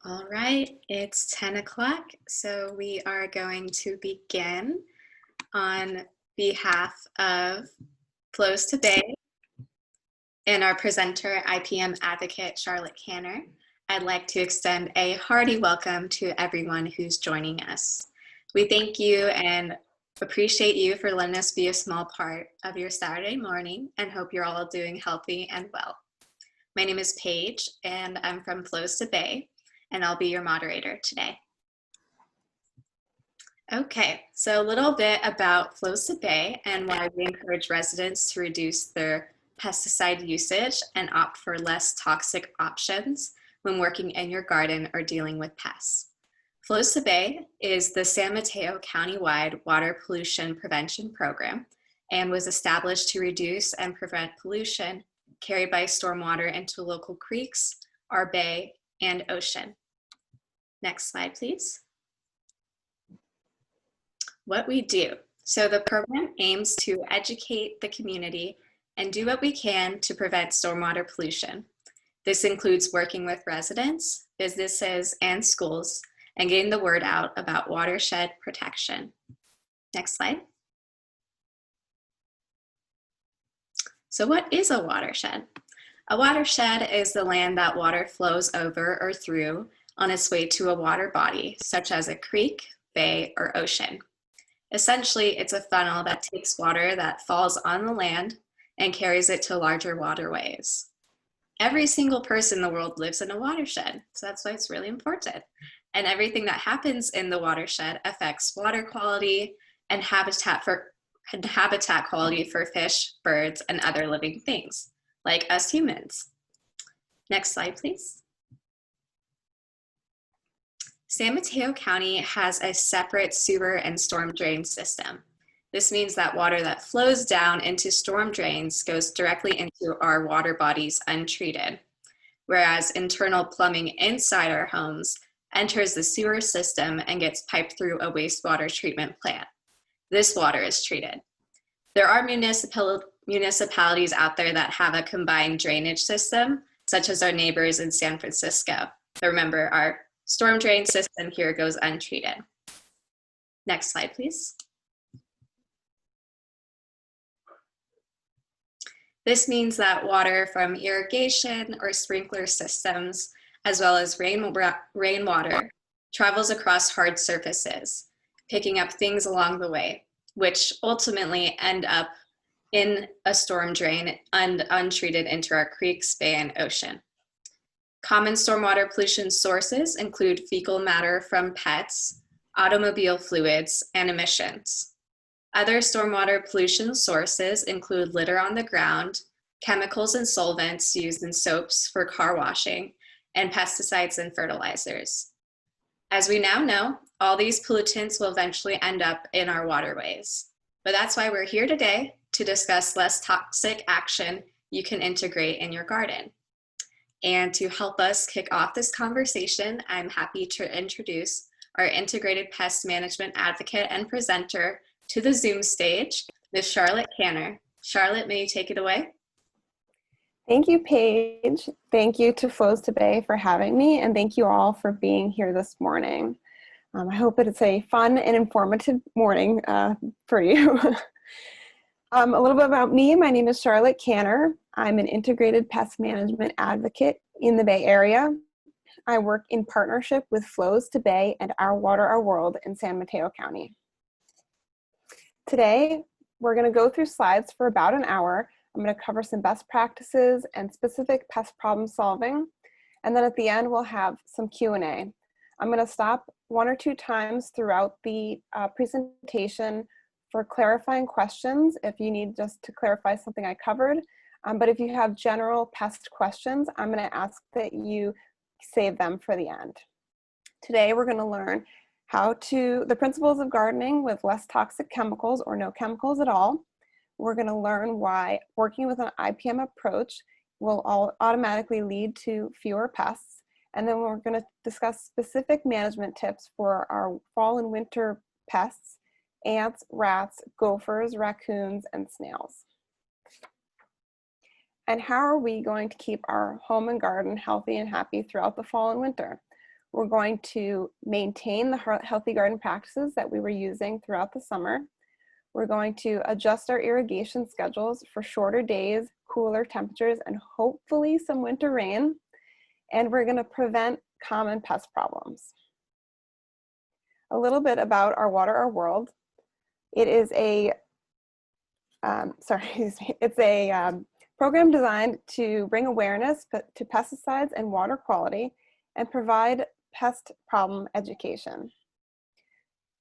All right, it's 10 o'clock, so we are going to begin. On behalf of Flows to Bay and our presenter, IPM Advocate Charlotte Canner, I'd like to extend a hearty welcome to everyone who's joining us. We thank you and appreciate you for letting us be a small part of your Saturday morning and hope you're all doing healthy and well. My name is Paige and I'm from Flows to Bay, and I'll be your moderator today. Okay, so a little bit about Flows to Bay and why we encourage residents to reduce their pesticide usage and opt for less toxic options when working in your garden or dealing with pests. Flows to Bay is the San Mateo County-wide water pollution prevention program and was established to reduce and prevent pollution carried by stormwater into local creeks, our bay, and ocean. Next slide, please. What we do. So the program aims to educate the community and do what we can to prevent stormwater pollution. This includes working with residents, businesses, and schools and getting the word out about watershed protection. Next slide. So what is a watershed? A watershed is the land that water flows over or through on its way to a water body, such as a creek, bay, or ocean. Essentially, it's a funnel that takes water that falls on the land and carries it to larger waterways. Every single person in the world lives in a watershed, so that's why it's really important. And everything that happens in the watershed affects water quality and habitat quality for fish, birds, and other living things, like us humans. Next slide, please. San Mateo County has a separate sewer and storm drain system. This means that water that flows down into storm drains goes directly into our water bodies untreated, whereas internal plumbing inside our homes enters the sewer system and gets piped through a wastewater treatment plant. This water is treated. There are municipalities out there that have a combined drainage system, such as our neighbors in San Francisco. But remember, our storm drain system here goes untreated. Next slide, please. This means that water from irrigation or sprinkler systems, as well as rainwater, travels across hard surfaces, picking up things along the way, which ultimately end up in a storm drain and untreated into our creeks, bay, and ocean. Common stormwater pollution sources include fecal matter from pets, automobile fluids, and emissions. Other stormwater pollution sources include litter on the ground, chemicals and solvents used in soaps for car washing, and pesticides and fertilizers. As we now know, all these pollutants will eventually end up in our waterways. But that's why we're here today to discuss less toxic action you can integrate in your garden. And to help us kick off this conversation, I'm happy to introduce our Integrated Pest Management Advocate and presenter to the Zoom stage, Ms. Charlotte Canner. Charlotte, may you take it away? Thank you, Paige. Thank you to Flows to Bay for having me, and thank you all for being here this morning. I hope that it's a fun and informative morning for you. A little bit about me. My name is Charlotte Canner. I'm an integrated pest management advocate in the Bay Area. I work in partnership with Flows to Bay and Our Water, Our World in San Mateo County. Today, we're going to go through slides for about an hour. I'm going to cover some best practices and specific pest problem solving. And then at the end, we'll have some Q&A. I'm going to stop one or two times throughout the presentation for clarifying questions if you need just to clarify something I covered. But if you have general pest questions, I'm going to ask that you save them for the end. Today, we're going to learn the principles of gardening with less toxic chemicals or no chemicals at all. We're going to learn why working with an IPM approach will automatically lead to fewer pests. And then we're going to discuss specific management tips for our fall and winter pests: ants, rats, gophers, raccoons, and snails. And how are we going to keep our home and garden healthy and happy throughout the fall and winter? We're going to maintain the healthy garden practices that we were using throughout the summer. We're going to adjust our irrigation schedules for shorter days, cooler temperatures, and hopefully some winter rain. And we're going to prevent common pest problems. A little bit about Our Water, Our World. It is a program designed to bring awareness to pesticides and water quality and provide pest problem education.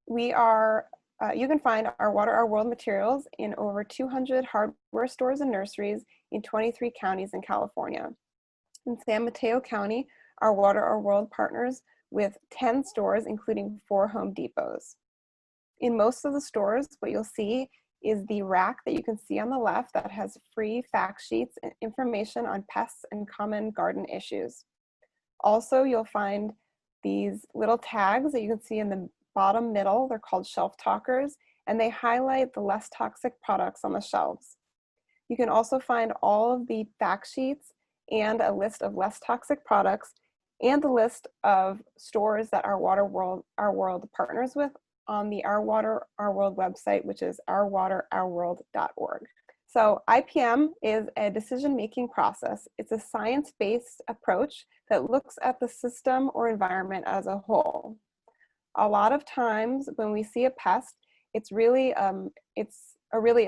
You can find Our Water, Our World materials in over 200 hardware stores and nurseries in 23 counties in California. In San Mateo County, Our Water, Our World partners with 10 stores, including 4 Home Depots. In most of the stores, what you'll see is the rack that you can see on the left that has free fact sheets and information on pests and common garden issues. Also, you'll find these little tags that you can see in the bottom middle. They're called shelf talkers, and they highlight the less toxic products on the shelves. You can also find all of the fact sheets and a list of less toxic products and the list of stores that Our World partners with on the Our Water, Our World website, which is ourwaterourworld.org. So IPM is a decision-making process. It's a science-based approach that looks at the system or environment as a whole. A lot of times when we see a pest, it's really a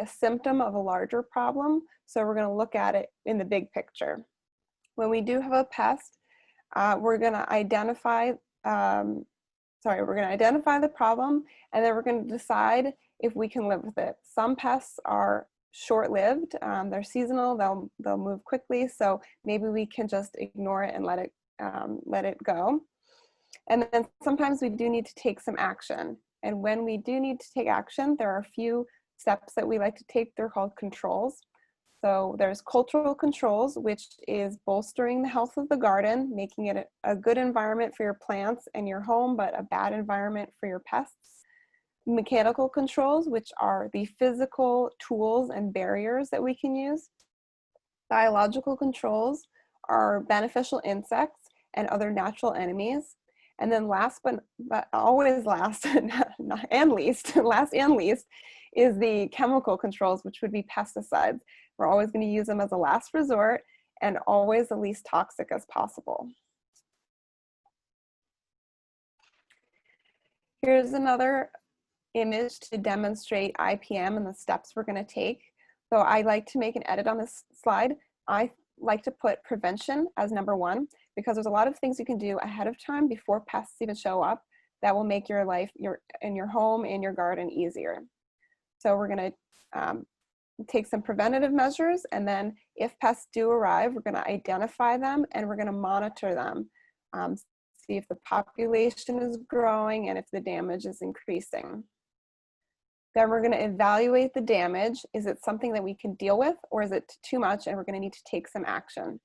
symptom of a larger problem. So we're going to look at it in the big picture. When we do have a pest, we're going to identify the problem, and then we're going to decide if we can live with it. Some pests are short-lived, they're seasonal, they'll move quickly, so maybe we can just ignore it and let it go. And then sometimes we do need to take some action. And when we do need to take action, there are a few steps that we like to take. They're called controls. So there's cultural controls, which is bolstering the health of the garden, making it a good environment for your plants and your home, but a bad environment for your pests. Mechanical controls, which are the physical tools and barriers that we can use. Biological controls are beneficial insects and other natural enemies. And then last but always last and least is the chemical controls, which would be pesticides. We're always going to use them as a last resort and always the least toxic as possible. Here's another image to demonstrate IPM and the steps we're going to take. So I like to make an edit on this slide. I like to put prevention as number 1, because there's a lot of things you can do ahead of time before pests even show up that will make your life in your home and your garden easier. So we're going to take some preventative measures, and then if pests do arrive, we're going to identify them and we're going to monitor them, see if the population is growing and if the damage is increasing. Then we're going to evaluate the damage. Is it something that we can deal with, or is it too much and we're going to need to take some action?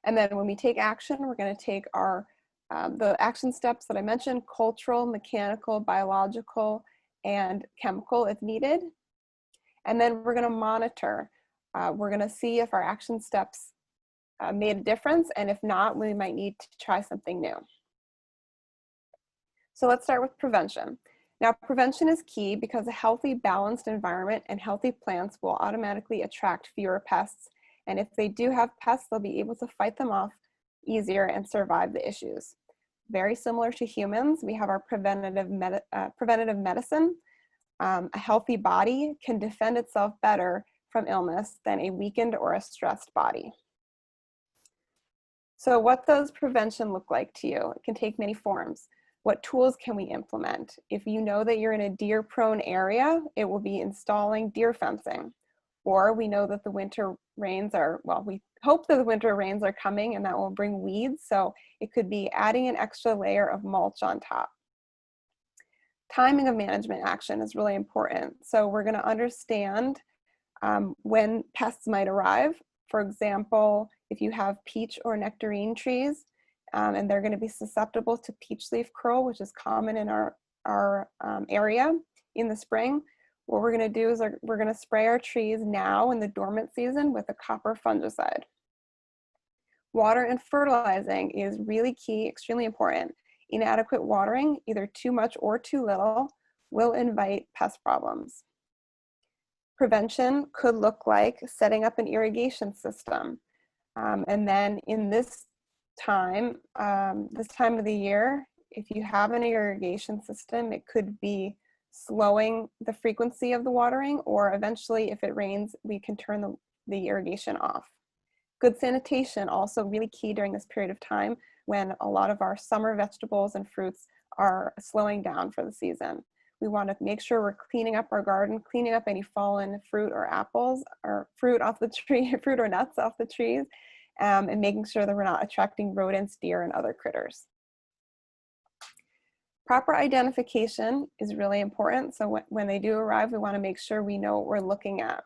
And then when we take action, we're going to take our the action steps that I mentioned: cultural, mechanical, biological, and chemical if needed. And then we're going to monitor. We're going to see if our action steps made a difference, and if not, we might need to try something new. So let's start with prevention. Now, prevention is key because a healthy, balanced environment and healthy plants will automatically attract fewer pests. And if they do have pests, they'll be able to fight them off easier and survive the issues. Very similar to humans, we have our preventative medicine. A healthy body can defend itself better from illness than a weakened or a stressed body. So what does prevention look like to you? It can take many forms. What tools can we implement? If you know that you're in a deer-prone area, it will be installing deer fencing. Or we know that the winter rains are, well, we hope that the winter rains are coming and that will bring weeds, so it could be adding an extra layer of mulch on top. Timing of management action is really important. So we're going to understand when pests might arrive. For example, if you have peach or nectarine trees, and they're going to be susceptible to peach leaf curl, which is common in our area in the spring. What we're going to do is we're going to spray our trees now in the dormant season with a copper fungicide. Water and fertilizing is really key, extremely important. Inadequate watering, either too much or too little, will invite pest problems. Prevention could look like setting up an irrigation system. And then in this time of the year, if you have an irrigation system, it could be slowing the frequency of the watering, or eventually if it rains, we can turn the irrigation off. Good sanitation, also really key during this period of time when a lot of our summer vegetables and fruits are slowing down for the season. We want to make sure we're cleaning up our garden, cleaning up any fallen fruit or apples or fruit off the tree, fruit or nuts off the trees, and making sure that we're not attracting rodents, deer, and other critters. Proper identification is really important. So when they do arrive, we want to make sure we know what we're looking at.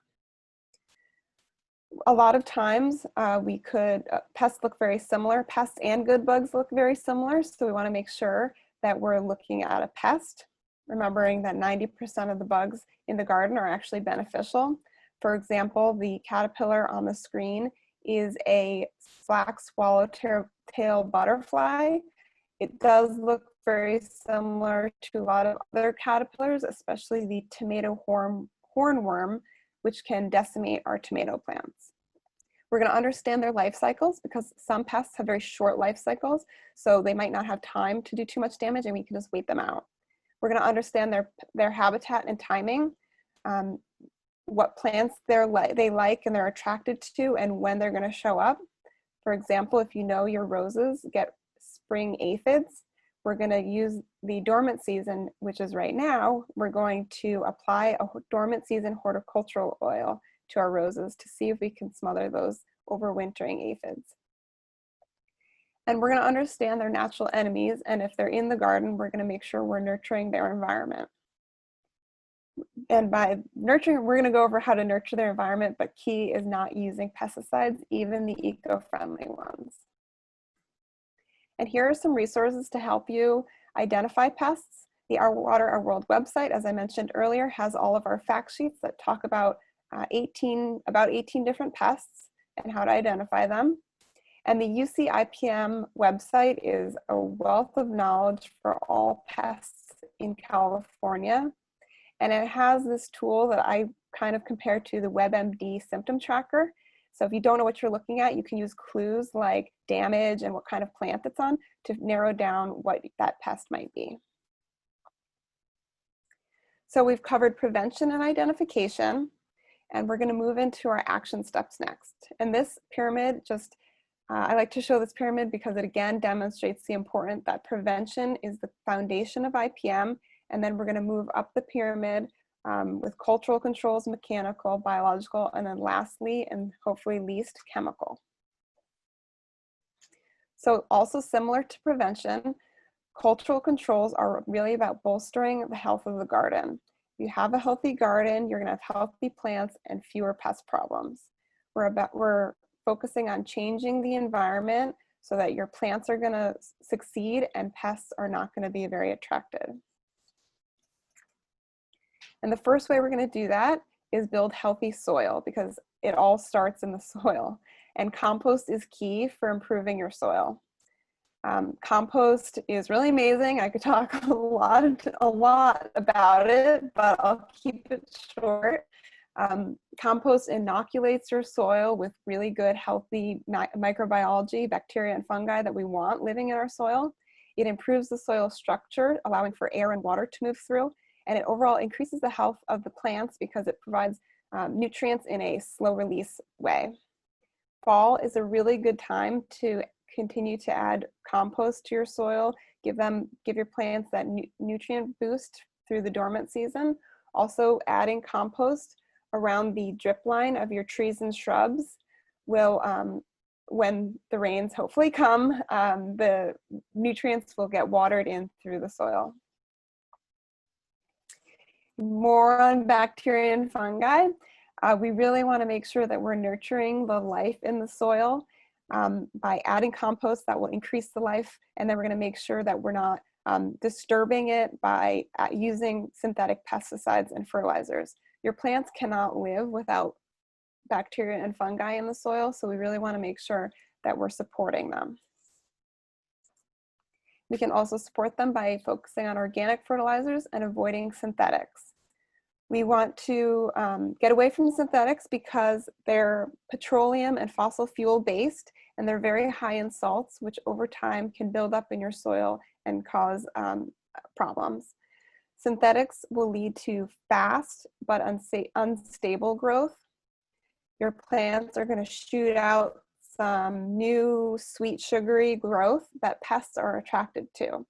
A lot of times pests look very similar. Pests and good bugs look very similar. So we want to make sure that we're looking at a pest, remembering that 90% of the bugs in the garden are actually beneficial. For example, the caterpillar on the screen is a black swallowtail butterfly. It does look very similar to a lot of other caterpillars, especially the tomato hornworm, which can decimate our tomato plants. We're going to understand their life cycles because some pests have very short life cycles, so they might not have time to do too much damage and we can just wait them out. We're going to understand their habitat and timing, what plants they like and they're attracted to, and when they're going to show up. For example, if you know your roses get spring aphids, we're going to use the dormant season, which is right now. We're going to apply a dormant season horticultural oil to our roses to see if we can smother those overwintering aphids. And we're going to understand their natural enemies, and if they're in the garden, we're going to make sure we're nurturing their environment. And by nurturing, we're going to go over how to nurture their environment, but key is not using pesticides, even the eco-friendly ones. And here are some resources to help you identify pests. The Our Water, Our World website, as I mentioned earlier, has all of our fact sheets that talk about 18 different pests and how to identify them. And the UC IPM website is a wealth of knowledge for all pests in California. And it has this tool that I kind of compare to the WebMD symptom tracker. So if you don't know what you're looking at, you can use clues like damage and what kind of plant it's on to narrow down what that pest might be. So we've covered prevention and identification, and we're going to move into our action steps next. And this pyramid I like to show this pyramid because it again demonstrates the importance that prevention is the foundation of IPM, and then we're going to move up the pyramid with cultural controls, mechanical, biological, and then lastly, and hopefully least, chemical. So also similar to prevention, cultural controls are really about bolstering the health of the garden. If you have a healthy garden, you're going to have healthy plants and fewer pest problems. We're focusing on changing the environment so that your plants are going to succeed and pests are not going to be very attracted. And the first way we're going to do that is build healthy soil, because it all starts in the soil. And compost is key for improving your soil. Compost is really amazing. I could talk a lot about it, but I'll keep it short. Compost inoculates your soil with really good, healthy microbiology, bacteria and fungi that we want living in our soil. It improves the soil structure, allowing for air and water to move through, and it overall increases the health of the plants because it provides nutrients in a slow release way. Fall is a really good time to continue to add compost to your soil. Give your plants that nutrient boost through the dormant season. Also, adding compost around the drip line of your trees and shrubs will, when the rains hopefully come, the nutrients will get watered in through the soil. More on bacteria and fungi. We really want to make sure that we're nurturing the life in the soil by adding compost that will increase the life, and then we're going to make sure that we're not disturbing it by using synthetic pesticides and fertilizers. Your plants cannot live without bacteria and fungi in the soil, so we really want to make sure that we're supporting them. We can also support them by focusing on organic fertilizers and avoiding synthetics. We want to get away from synthetics because they're petroleum and fossil fuel based, and they're very high in salts, which over time can build up in your soil and cause problems. Synthetics will lead to fast but unstable growth. Your plants are going to shoot out some new sweet sugary growth that pests are attracted to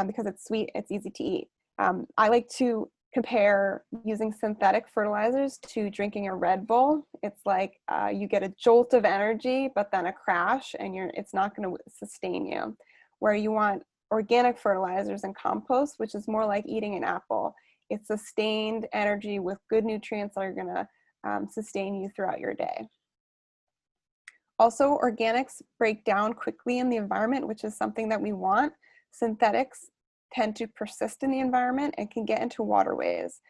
because it's sweet, it's easy to eat. I like to compare using synthetic fertilizers to drinking a Red Bull. It's like you get a jolt of energy, but then a crash, and it's not going to sustain you. Where you want organic fertilizers and compost, which is more like eating an apple. It's sustained energy with good nutrients that are going to sustain you throughout your day. Also, organics break down quickly in the environment, which is something that we want. Synthetics tend to persist in the environment and can get into waterways.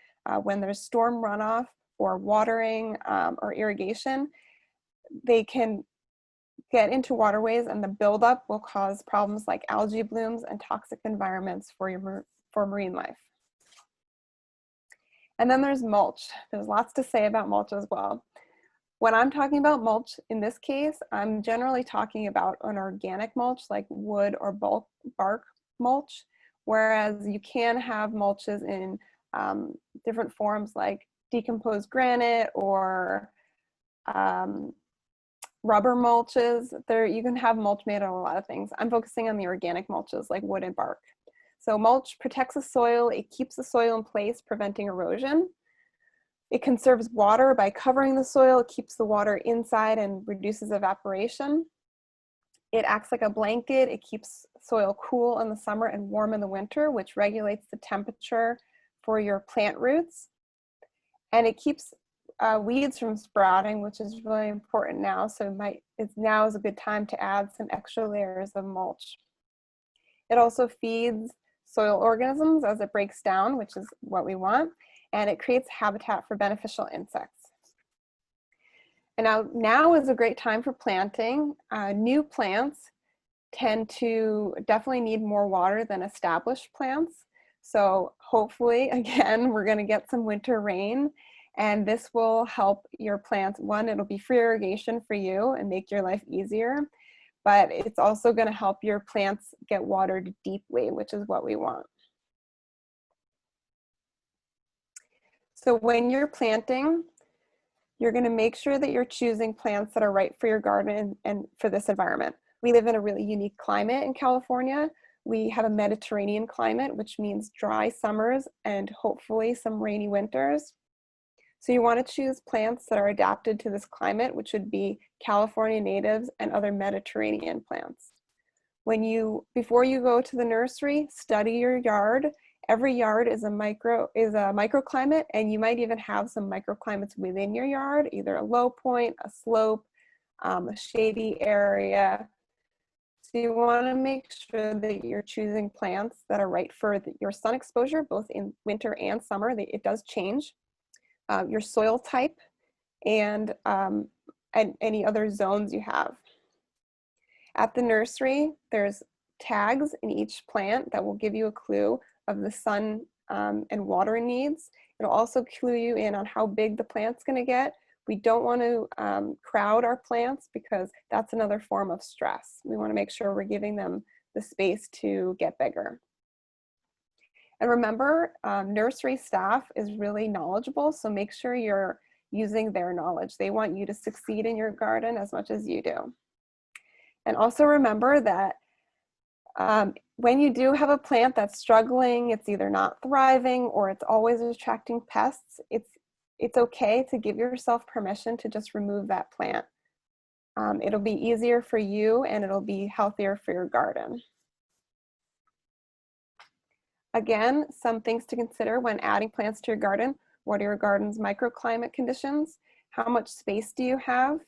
When there's storm runoff or watering or irrigation, they can get into waterways, and the buildup will cause problems like algae blooms and toxic environments for marine life. And then there's mulch. There's lots to say about mulch as well. When I'm talking about mulch, in this case, I'm generally talking about an organic mulch like wood or bark mulch, whereas you can have mulches in different forms like decomposed granite or rubber mulches. You can have mulch made out of a lot of things. I'm focusing on the organic mulches like wood and bark. So mulch protects the soil, it keeps the soil in place, preventing erosion. It conserves water by covering the soil, it keeps the water inside and reduces evaporation. It acts like a blanket, it keeps soil cool in the summer and warm in the winter, which regulates the temperature for your plant roots. And it keeps weeds from sprouting, which is really important now. So now is a good time to add some extra layers of mulch. It also feeds soil organisms as it breaks down, which is what we want, and it creates habitat for beneficial insects. And now is a great time for planting. New plants tend to definitely need more water than established plants. So hopefully, again, we're going to get some winter rain, and this will help your plants. One, it'll be free irrigation for you and make your life easier, but it's also going to help your plants get watered deeply, which is what we want. So when you're planting, you're going to make sure that you're choosing plants that are right for your garden and for this environment. We live in a really unique climate in California. We have a Mediterranean climate, which means dry summers and hopefully some rainy winters. So you want to choose plants that are adapted to this climate, which would be California natives and other Mediterranean plants. Before you go to the nursery, study your yard. Every yard is a microclimate, and you might even have some microclimates within your yard, either a low point, a slope, a shady area. So you want to make sure that you're choosing plants that are right for your sun exposure, both in winter and summer. It does change. Your soil type, and any other zones you have. At the nursery, there's tags in each plant that will give you a clue of the sun and water needs. It'll also clue you in on how big the plant's going to get. We don't want to crowd our plants because that's another form of stress. We want to make sure we're giving them the space to get bigger. And remember, nursery staff is really knowledgeable, so make sure you're using their knowledge. They want you to succeed in your garden as much as you do. And also remember that when you do have a plant that's struggling, it's either not thriving or it's always attracting pests, it's okay to give yourself permission to just remove that plant. It'll be easier for you and it'll be healthier for your garden. Again, some things to consider when adding plants to your garden. What are your garden's microclimate conditions? How much space do you have?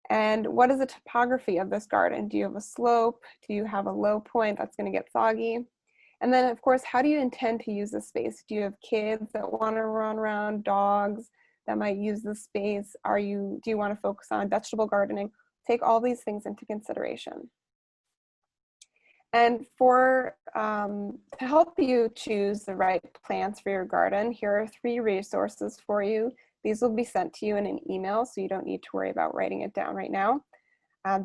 And what is the topography of this garden? Do you have a slope? Do you have a low point that's going to get soggy? And then, of course, how do you intend to use the space? Do you have kids that want to run around, dogs that might use the space? Do you want to focus on vegetable gardening? Take all these things into consideration. And to help you choose the right plants for your garden, here are 3 resources for you. These will be sent to you in an email, so you don't need to worry about writing it down right now.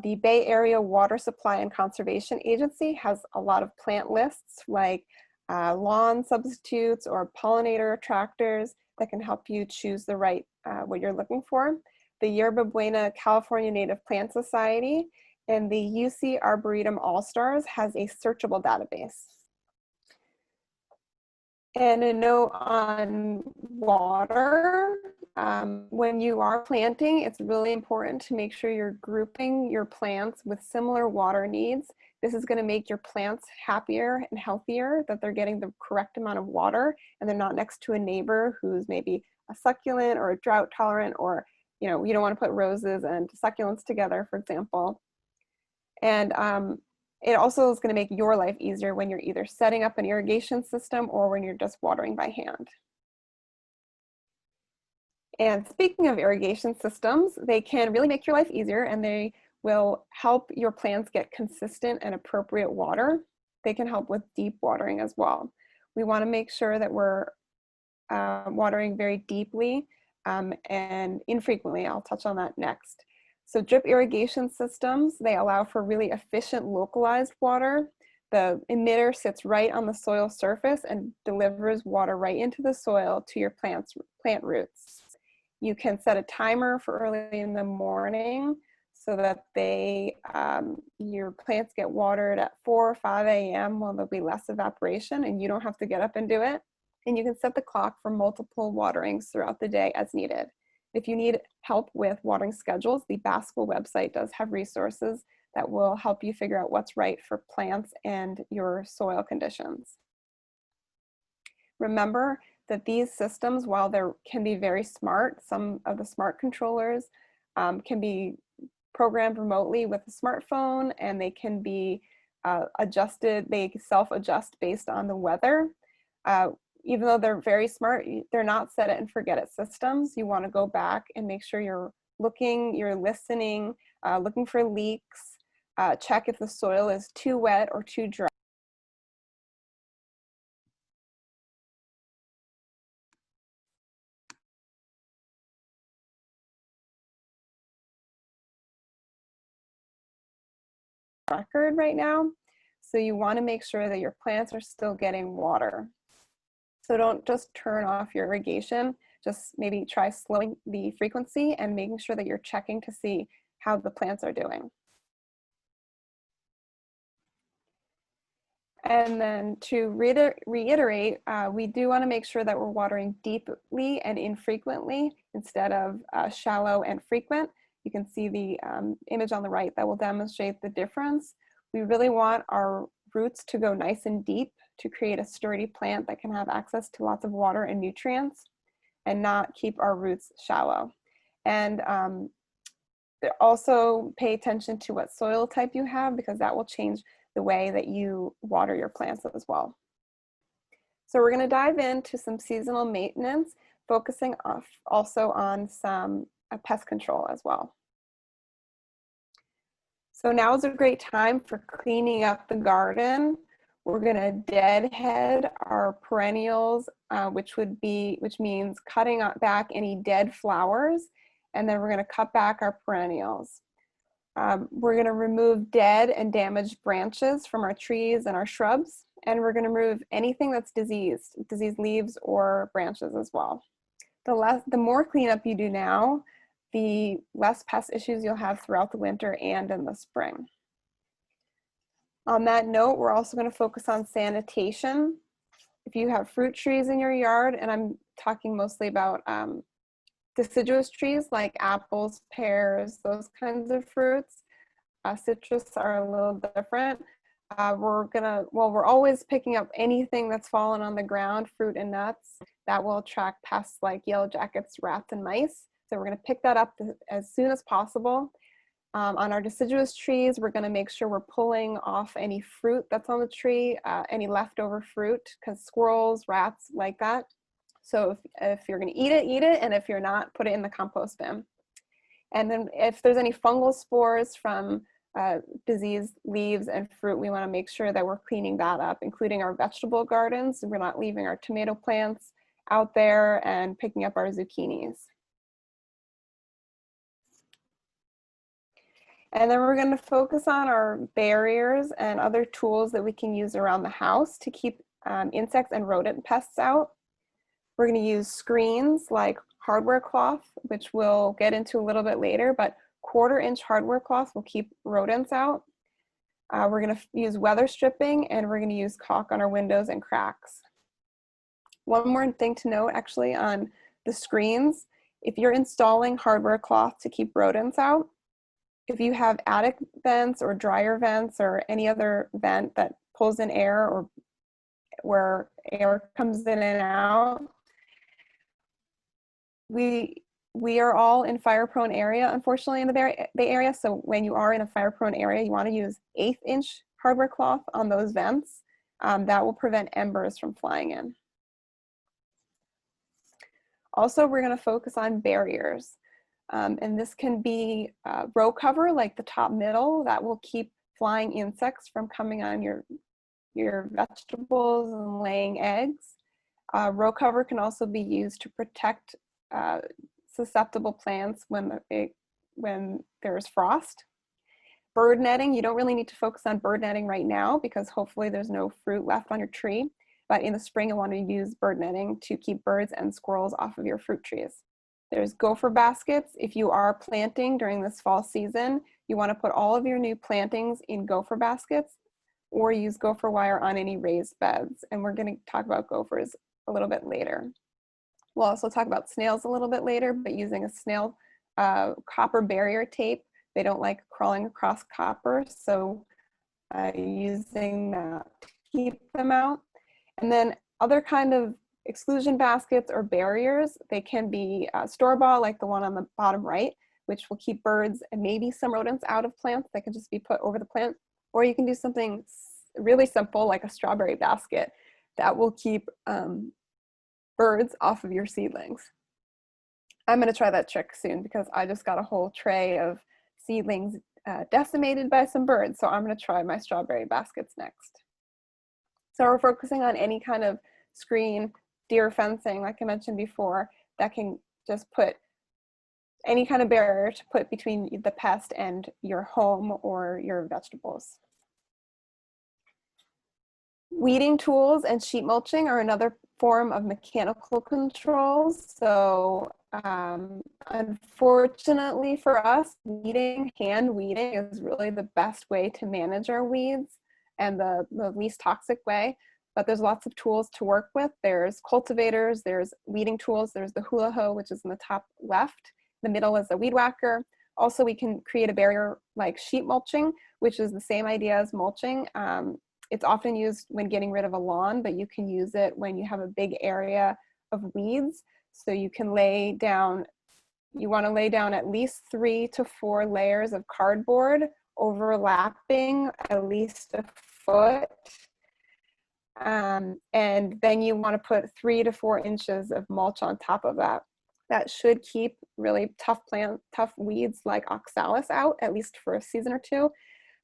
The Bay Area Water Supply and Conservation Agency has a lot of plant lists like lawn substitutes or pollinator attractors that can help you choose the right, what you're looking for. The Yerba Buena California Native Plant Society and the UC Arboretum All-Stars has a searchable database. And a note on water, when you are planting, it's really important to make sure you're grouping your plants with similar water needs. This is going to make your plants happier and healthier, that they're getting the correct amount of water and they're not next to a neighbor who's maybe a succulent or a drought tolerant, or you don't want to put roses and succulents together, for example. And it also is going to make your life easier when you're either setting up an irrigation system or when you're just watering by hand. And speaking of irrigation systems, they can really make your life easier, and they will help your plants get consistent and appropriate water. They can help with deep watering as well. We want to make sure that we're watering very deeply and infrequently. I'll touch on that next. So drip irrigation systems, they allow for really efficient localized water. The emitter sits right on the soil surface and delivers water right into the soil to your plant roots. You can set a timer for early in the morning so that your plants get watered at 4 or 5 a.m. when there'll be less evaporation and you don't have to get up and do it. And you can set the clock for multiple waterings throughout the day as needed. If you need help with watering schedules, the Baskel website does have resources that will help you figure out what's right for plants and your soil conditions. Remember that these systems, while they can be very smart, some of the smart controllers can be programmed remotely with a smartphone, and they can be adjusted, they self-adjust based on the weather. Even though they're very smart, they're not set it and forget it systems. You want to go back and make sure you're looking, you're listening, looking for leaks, check if the soil is too wet or too dry. Record right now. So you want to make sure that your plants are still getting water. So don't just turn off your irrigation, just maybe try slowing the frequency and making sure that you're checking to see how the plants are doing. And then to reiterate, we do want to make sure that we're watering deeply and infrequently instead of shallow and frequent. You can see the image on the right that will demonstrate the difference. We really want our roots to go nice and deep to create a sturdy plant that can have access to lots of water and nutrients, and not keep our roots shallow. And also pay attention to what soil type you have, because that will change the way that you water your plants as well. So we're going to dive into some seasonal maintenance, focusing also on some pest control as well. So now is a great time for cleaning up the garden. We're going to deadhead our perennials, which means cutting back any dead flowers, and then we're going to cut back our perennials. We're going to remove dead and damaged branches from our trees and our shrubs, and we're going to remove anything that's diseased leaves or branches as well. The more cleanup you do now, the less pest issues you'll have throughout the winter and in the spring. On that note, we're also going to focus on sanitation. If you have fruit trees in your yard, and I'm talking mostly about deciduous trees like apples, pears, those kinds of fruits. Citrus are a little different. We're always picking up anything that's fallen on the ground, fruit and nuts, that will attract pests like yellow jackets, rats, and mice. So we're going to pick that up as soon as possible. On our deciduous trees, we're going to make sure we're pulling off any fruit that's on the tree, any leftover fruit, because squirrels, rats like that. So if you're going to eat it, and if you're not, put it in the compost bin. And then if there's any fungal spores from diseased leaves and fruit, we want to make sure that we're cleaning that up, including our vegetable gardens. We're not leaving our tomato plants out there and picking up our zucchinis. And then we're going to focus on our barriers and other tools that we can use around the house to keep insects and rodent pests out. We're going to use screens like hardware cloth, which we'll get into a little bit later, but 1/4-inch hardware cloth will keep rodents out. We're going to use weather stripping, and we're going to use caulk on our windows and cracks. One more thing to note actually on the screens, if you're installing hardware cloth to keep rodents out, if you have attic vents or dryer vents or any other vent that pulls in air or where air comes in and out, we are all in fire-prone area, unfortunately, in the Bay Area. So when you are in a fire-prone area, you want to use 1/8-inch hardware cloth on those vents. That will prevent embers from flying in. Also, we're going to focus on barriers. And this can be row cover, like the top middle, that will keep flying insects from coming on your vegetables and laying eggs. Row cover can also be used to protect susceptible plants when there's frost. Bird netting, you don't really need to focus on bird netting right now because hopefully there's no fruit left on your tree. But in the spring, you want to use bird netting to keep birds and squirrels off of your fruit trees. There's gopher baskets. If you are planting during this fall season, you want to put all of your new plantings in gopher baskets or use gopher wire on any raised beds. And we're going to talk about gophers a little bit later. We'll also talk about snails a little bit later, but using a snail copper barrier tape, they don't like crawling across copper, so using that to keep them out. And then other kind of exclusion baskets or barriers, they can be store-bought, like the one on the bottom right, which will keep birds and maybe some rodents out of plants that can just be put over the plant. Or you can do something really simple like a strawberry basket that will keep birds off of your seedlings. I'm going to try that trick soon because I just got a whole tray of seedlings decimated by some birds. So I'm going to try my strawberry baskets next. So we're focusing on any kind of screen, deer fencing, like I mentioned before, that can just put any kind of barrier to put between the pest and your home or your vegetables. Weeding tools and sheet mulching are another form of mechanical controls. So unfortunately for us, hand weeding is really the best way to manage our weeds and the least toxic way. But there's lots of tools to work with. There's cultivators, there's weeding tools, there's the hula hoe, which is in the top left. The middle is a weed whacker. Also, we can create a barrier like sheet mulching, which is the same idea as mulching. It's often used when getting rid of a lawn, but you can use it when you have a big area of weeds. So you can lay down, you want to lay down at least 3 to 4 layers of cardboard overlapping at least a foot. And then you want to put 3 to 4 inches of mulch on top of that. That should keep really tough weeds like oxalis out, at least for a season or two.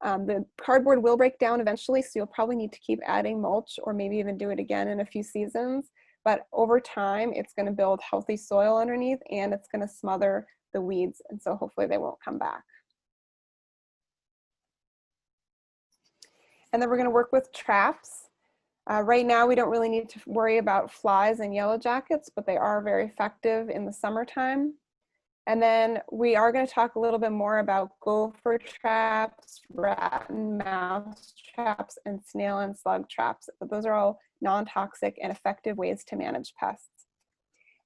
The cardboard will break down eventually, so you'll probably need to keep adding mulch or maybe even do it again in a few seasons. But over time, it's going to build healthy soil underneath and it's going to smother the weeds. And so hopefully they won't come back. And then we're going to work with traps. Right now, we don't really need to worry about flies and yellow jackets, but they are very effective in the summertime. And then we are going to talk a little bit more about gopher traps, rat and mouse traps, and snail and slug traps. But those are all non-toxic and effective ways to manage pests.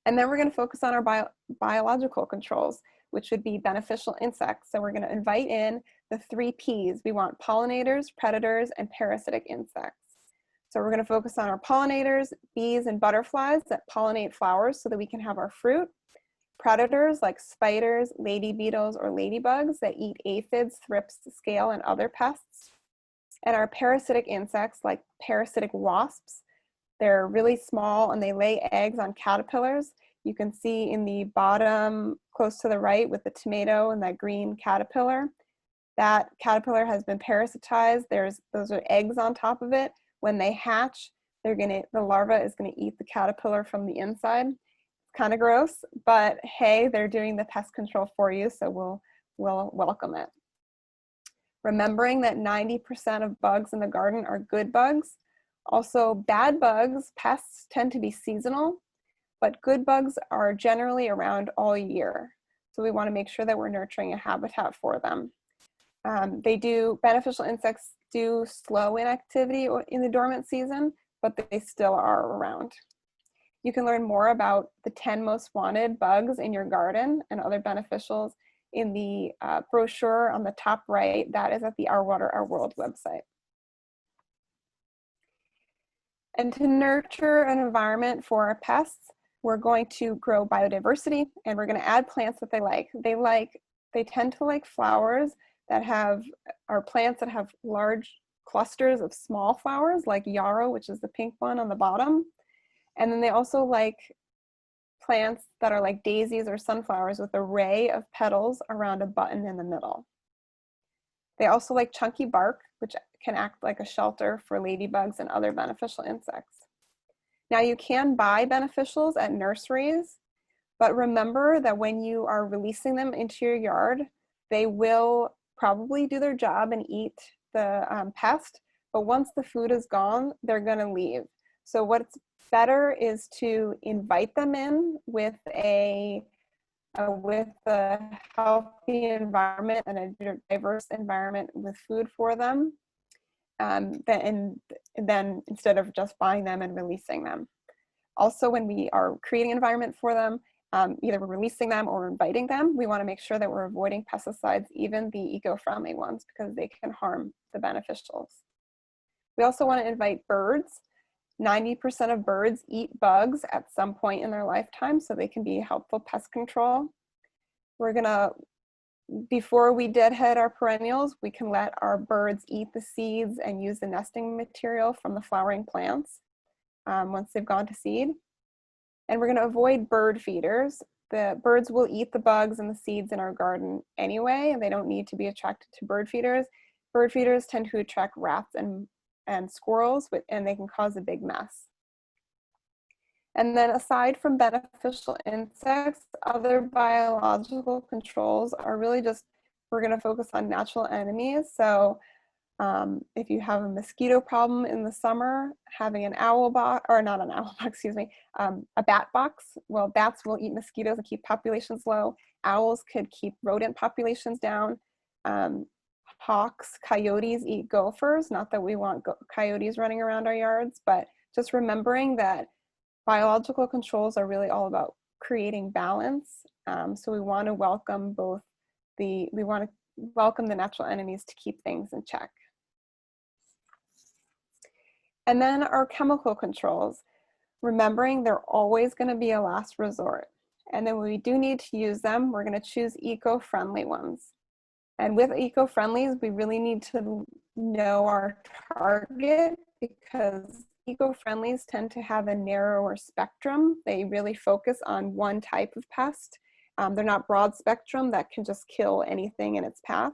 And then we're going to focus on our biological controls, which would be beneficial insects. So we're going to invite in the 3 Ps. We want pollinators, predators, and parasitic insects. So we're going to focus on our pollinators, bees and butterflies that pollinate flowers so that we can have our fruit. Predators like spiders, lady beetles, or ladybugs that eat aphids, thrips, scale, and other pests. And our parasitic insects like parasitic wasps. They're really small and they lay eggs on caterpillars. You can see in the bottom close to the right with the tomato and that green caterpillar. That caterpillar has been parasitized. Those are eggs on top of it. When they hatch, the larva is gonna eat the caterpillar from the inside. Kind of gross, but hey, they're doing the pest control for you, so we'll welcome it. Remembering that 90% of bugs in the garden are good bugs. Also, bad bugs, pests, tend to be seasonal, but good bugs are generally around all year. So we want to make sure that we're nurturing a habitat for them. Beneficial insects do slow in activity in the dormant season, but they still are around. You can learn more about the 10 most wanted bugs in your garden and other beneficials in the brochure on the top right. That is at the Our Water, Our World website. And to nurture an environment for our pests, we're going to grow biodiversity, and we're going to add plants that they like. They tend to like flowers that are plants that have large clusters of small flowers, like yarrow, which is the pink one on the bottom. And then they also like plants that are like daisies or sunflowers with an array of petals around a button in the middle. They also like chunky bark, which can act like a shelter for ladybugs and other beneficial insects. Now, you can buy beneficials at nurseries, but remember that when you are releasing them into your yard, they will probably do their job and eat the pest, but once the food is gone, they're gonna leave. So what's better is to invite them in with a healthy environment and a diverse environment with food for them, then instead of just buying them and releasing them. Also, when we are creating an environment for them, either we're releasing them or inviting them, we want to make sure that we're avoiding pesticides, even the eco-friendly ones, because they can harm the beneficials. We also want to invite birds. 90% of birds eat bugs at some point in their lifetime, so they can be helpful pest control. Before we deadhead our perennials, we can let our birds eat the seeds and use the nesting material from the flowering plants once they've gone to seed. And we're going to avoid bird feeders. The birds will eat the bugs and the seeds in our garden anyway, and they don't need to be attracted to bird feeders. Bird feeders tend to attract rats and squirrels, and they can cause a big mess. And then aside from beneficial insects, other biological controls are really just, we're going to focus on natural enemies. So if you have a mosquito problem in the summer, having an owl box, or not an owl box, excuse me, a bat box. Well, bats will eat mosquitoes and keep populations low. Owls could keep rodent populations down. Hawks, coyotes eat gophers. Not that we want coyotes running around our yards, but just remembering that biological controls are really all about creating balance. So we want to welcome we want to welcome the natural enemies to keep things in check. And then our chemical controls, remembering they're always going to be a last resort. And then when we do need to use them, we're going to choose eco-friendly ones. And with eco-friendlies, we really need to know our target, because eco-friendlies tend to have a narrower spectrum. They really focus on one type of pest. They're not broad spectrum that can just kill anything in its path.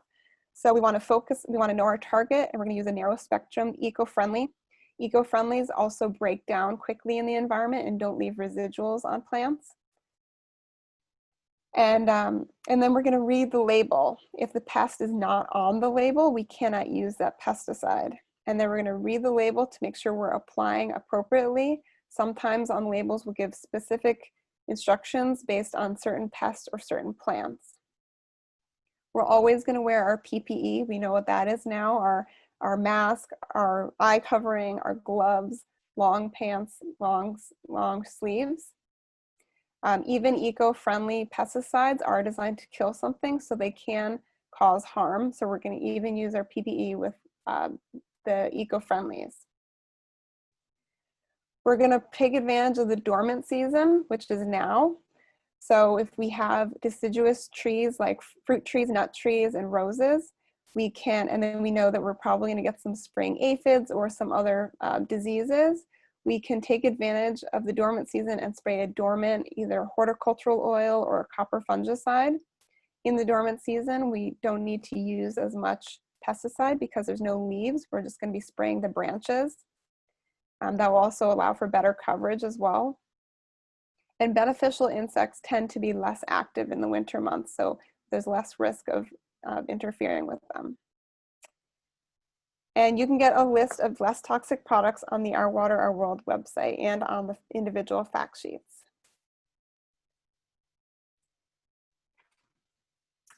So we want to know our target, and we're going to use a narrow spectrum eco-friendly. Eco-friendlies also break down quickly in the environment and don't leave residuals on plants. And then we're going to read the label. If the pest is not on the label, we cannot use that pesticide. And then we're going to read the label to make sure we're applying appropriately. Sometimes on labels we'll give specific instructions based on certain pests or certain plants. We're always going to wear our PPE. We know what that is now. Our mask, our eye covering, our gloves, long pants, long sleeves. Even eco-friendly pesticides are designed to kill something, so they can cause harm. So we're going to even use our PPE with the eco-friendlies. We're going to take advantage of the dormant season, which is now. So if we have deciduous trees like fruit trees, nut trees, and roses, we can, and then we know that we're probably going to get some spring aphids or some other diseases, we can take advantage of the dormant season and spray a dormant either horticultural oil or a copper fungicide. In the dormant season, we don't need to use as much pesticide because there's no leaves. We're just going to be spraying the branches. That will also allow for better coverage as well. And beneficial insects tend to be less active in the winter months, so there's less risk of interfering with them. And you can get a list of less toxic products on the Our Water, Our World website and on the individual fact sheets.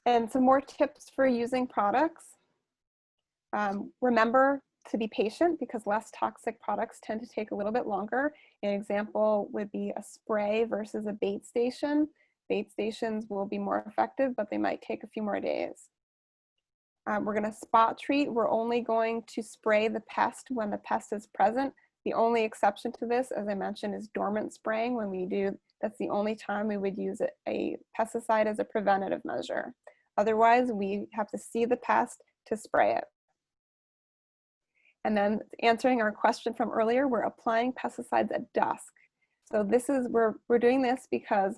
And some more tips for using products. Remember to be patient because less toxic products tend to take a little bit longer. An example would be a spray versus a bait station. Bait stations will be more effective, but they might take a few more days. We're going to spot treat. We're only going to spray the pest when the pest is present. The only exception to this, as I mentioned, is dormant spraying. When we do, that's the only time we would use a pesticide as a preventative measure. Otherwise, we have to see the pest to spray it. And then answering our question from earlier, we're applying pesticides at dusk. So this is, we're doing this because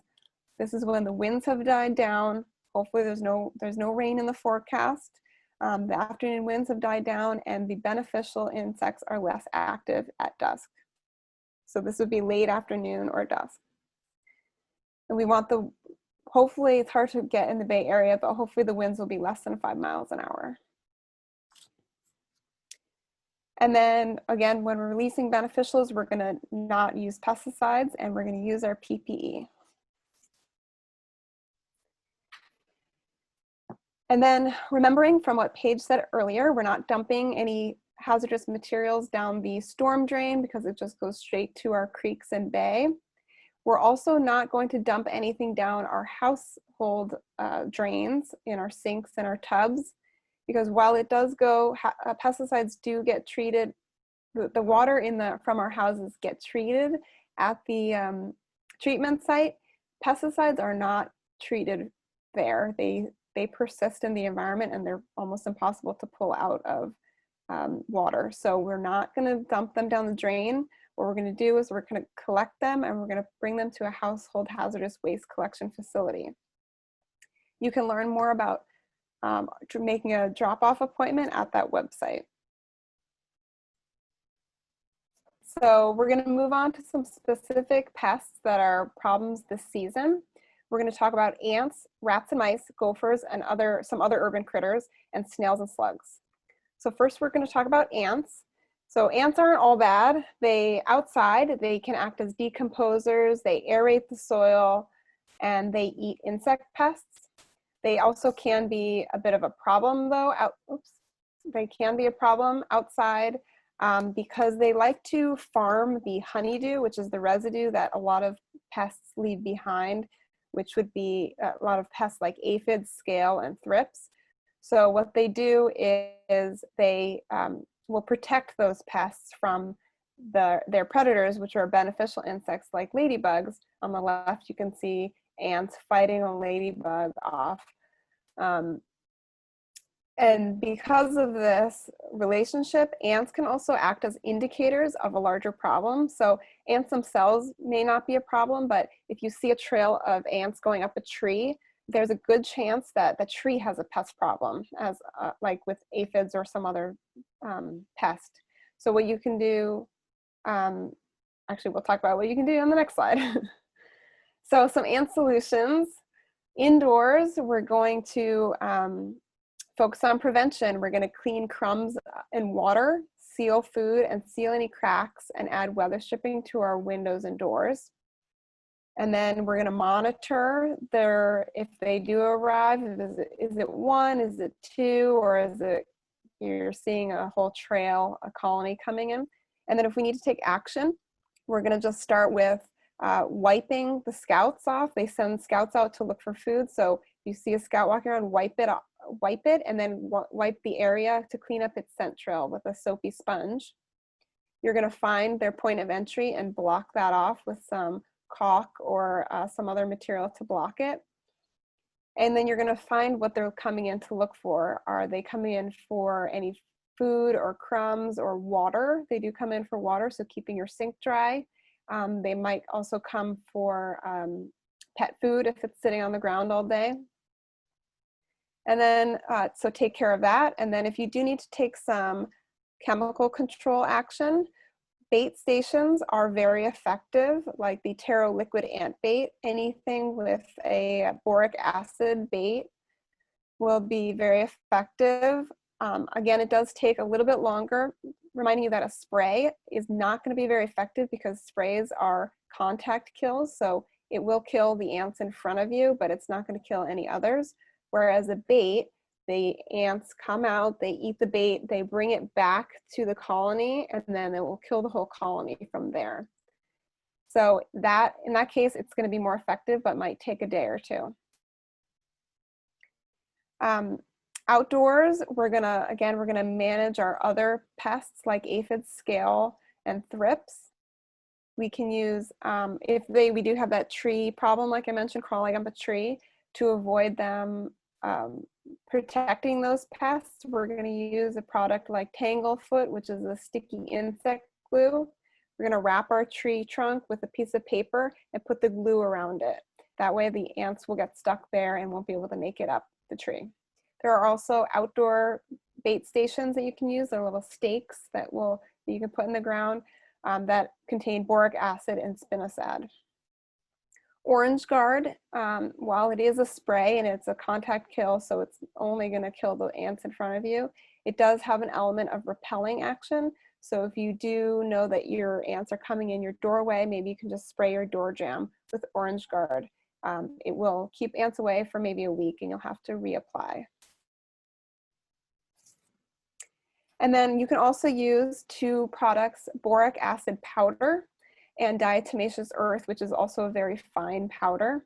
this is when the winds have died down. Hopefully there's no rain in the forecast. The afternoon winds have died down and the beneficial insects are less active at dusk. So this would be late afternoon or dusk. And we want hopefully it's hard to get in the Bay Area, but hopefully the winds will be less than 5 miles an hour. And then again, when we're releasing beneficials, we're going to not use pesticides and we're going to use our PPE. And then remembering from what Paige said earlier, we're not dumping any hazardous materials down the storm drain because it just goes straight to our creeks and bay. We're also not going to dump anything down our household drains in our sinks and our tubs. Because while it does go, pesticides do get treated, the water from our houses get treated at the treatment site. Pesticides are not treated there. They persist in the environment and they're almost impossible to pull out of water. So we're not going to dump them down the drain. What we're going to do is we're going to collect them and we're going to bring them to a household hazardous waste collection facility. You can learn more about making a drop-off appointment at that website. So we're going to move on to some specific pests that are problems this season. We're going to talk about ants, rats and mice, gophers, and some other urban critters, and snails and slugs. So first we're going to talk about ants. So ants aren't all bad. Outside, they can act as decomposers, they aerate the soil, and they eat insect pests. They also can be a bit of a problem though, they can be a problem outside because they like to farm the honeydew, which is the residue that a lot of pests leave behind, which would be a lot of pests like aphids, scale, and thrips. So what they do is they will protect those pests from their predators, which are beneficial insects like ladybugs. On the left, you can see ants fighting a ladybug off. And because of this relationship, ants can also act as indicators of a larger problem. So ants themselves may not be a problem, but if you see a trail of ants going up a tree, there's a good chance that the tree has a pest problem, as like with aphids or some other pest. So what you can do, actually we'll talk about what you can do on the next slide. So some ant solutions. Indoors, we're going to focus on prevention. We're going to clean crumbs and water, seal food, and seal any cracks, and add weather stripping to our windows and doors. And then we're going to monitor if they do arrive. Is it one, is it two, or is it you're seeing a whole trail, a colony coming in? And then if we need to take action, we're going to just start with wiping the scouts off. They send scouts out to look for food. So if you see a scout walking around, wipe it, and then wipe the area to clean up its scent trail with a soapy sponge. You're going to find their point of entry and block that off with some caulk or some other material to block it. And then you're going to find what they're coming in to look for. Are they coming in for any food or crumbs or water? They do come in for water, so keeping your sink dry. They might also come for pet food if it's sitting on the ground all day. And then, so take care of that. And then if you do need to take some chemical control action, bait stations are very effective, like the Taro liquid ant bait. Anything with a boric acid bait will be very effective. Again, it does take a little bit longer, reminding you that a spray is not going to be very effective because sprays are contact kills. So it will kill the ants in front of you, but it's not going to kill any others. Whereas a bait, the ants come out, they eat the bait, they bring it back to the colony, and then it will kill the whole colony from there. So that, in that case, it's going to be more effective, but might take a day or two. Outdoors, we're gonna manage our other pests like aphids, scale, and thrips. We can use, we do have that tree problem, like I mentioned, crawling up a tree, to avoid them protecting those pests, we're gonna use a product like Tanglefoot, which is a sticky insect glue. We're gonna wrap our tree trunk with a piece of paper and put the glue around it. That way the ants will get stuck there and won't be able to make it up the tree. There are also outdoor bait stations that you can use. They're little stakes that you can put in the ground that contain boric acid and spinosad. Orange Guard, while it is a spray and it's a contact kill, so it's only going to kill the ants in front of you, it does have an element of repelling action. So if you do know that your ants are coming in your doorway, maybe you can just spray your door jamb with Orange Guard. It will keep ants away for maybe a week and you'll have to reapply. And then you can also use two products, boric acid powder and diatomaceous earth, which is also a very fine powder.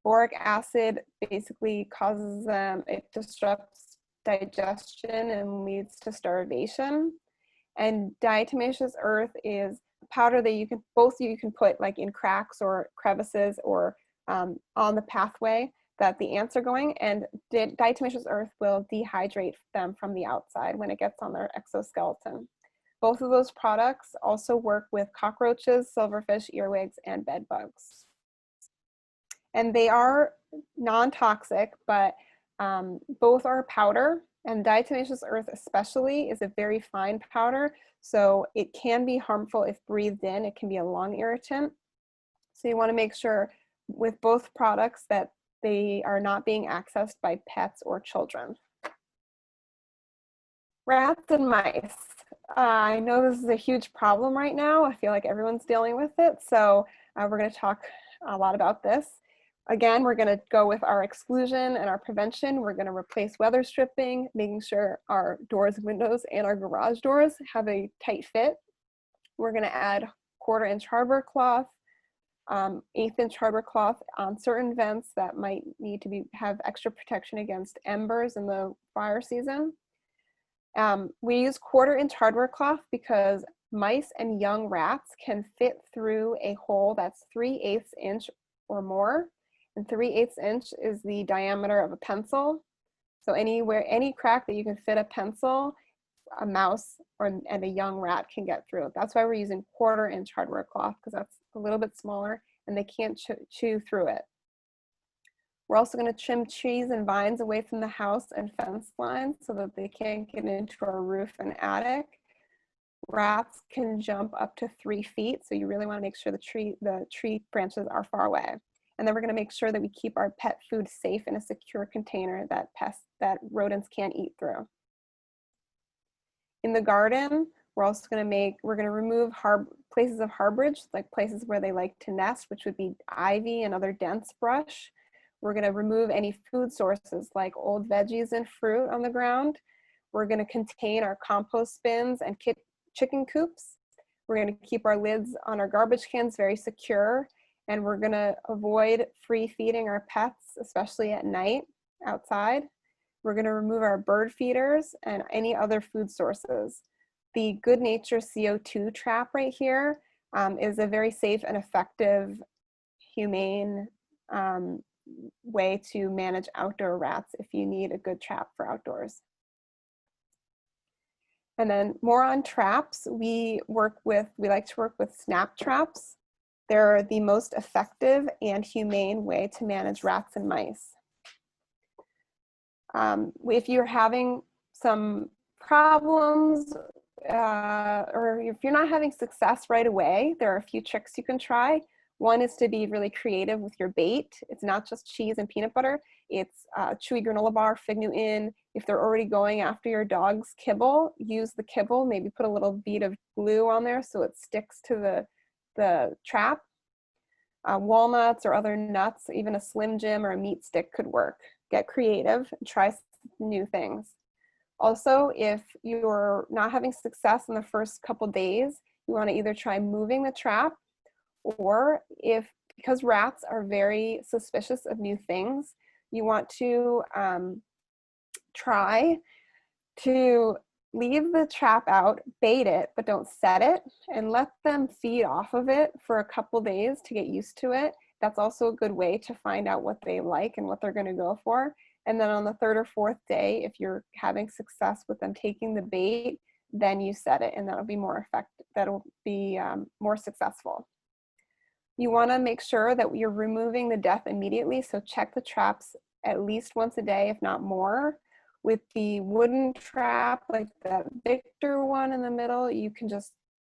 Boric acid basically causes it disrupts digestion and leads to starvation. And diatomaceous earth is a powder that you can put like in cracks or crevices or on the pathway that the ants are going, and diatomaceous earth will dehydrate them from the outside when it gets on their exoskeleton. Both of those products also work with cockroaches, silverfish, earwigs, and bed bugs. And they are non-toxic, but both are powder, and diatomaceous earth especially is a very fine powder, so it can be harmful if breathed in. It can be a lung irritant. So you want to make sure with both products that they are not being accessed by pets or children. Rats and mice. I know this is a huge problem right now. I feel like everyone's dealing with it. So we're going to talk a lot about this. Again, we're going to go with our exclusion and our prevention. We're going to replace weather stripping, making sure our doors, windows, and our garage doors have a tight fit. We're going to add 1/4 inch harbor cloth, 1/8 inch harbor cloth on certain vents that might need to have extra protection against embers in the fire season. We use 1/4 inch hardware cloth because mice and young rats can fit through a hole that's 3/8 inch or more, and 3/8 inch is the diameter of a pencil. So any crack that you can fit a pencil, a mouse and a young rat can get through. That's why we're using 1/4 inch hardware cloth, because that's a little bit smaller and they can't chew through it. We're also going to trim trees and vines away from the house and fence lines so that they can't get into our roof and attic. Rats can jump up to 3 feet, so you really want to make sure the tree branches are far away. And then we're going to make sure that we keep our pet food safe in a secure container that rodents can't eat through. In the garden, we're going to remove places of harborage, like places where they like to nest, which would be ivy and other dense brush. We're going to remove any food sources like old veggies and fruit on the ground. We're going to contain our compost bins and chicken coops. We're going to keep our lids on our garbage cans very secure, and we're going to avoid free feeding our pets, especially at night outside. We're going to remove our bird feeders and any other food sources. The Good Nature CO2 trap right here is a very safe and effective, humane way to manage outdoor rats if you need a good trap for outdoors. And then more on traps, we like to work with snap traps. They're the most effective and humane way to manage rats and mice. If you're having some problems or if you're not having success right away, there are a few tricks you can try. One is to be really creative with your bait. It's not just cheese and peanut butter. It's chewy granola bar, fig Newton. If they're already going after your dog's kibble, use the kibble. Maybe put a little bead of glue on there so it sticks to the trap. Walnuts or other nuts, even a Slim Jim or a meat stick could work. Get creative and try new things. Also, if you're not having success in the first couple days, you want to either try moving the trap, or because rats are very suspicious of new things, you want to try to leave the trap out, bait it, but don't set it, and let them feed off of it for a couple days to get used to it. That's also a good way to find out what they like and what they're going to go for. And then on the third or fourth day, if you're having success with them taking the bait, then you set it, and that'll be more effective. That'll be more successful. You want to make sure that you're removing the death immediately. So check the traps at least once a day, if not more. With the wooden trap, like that Victor one in the middle, you can just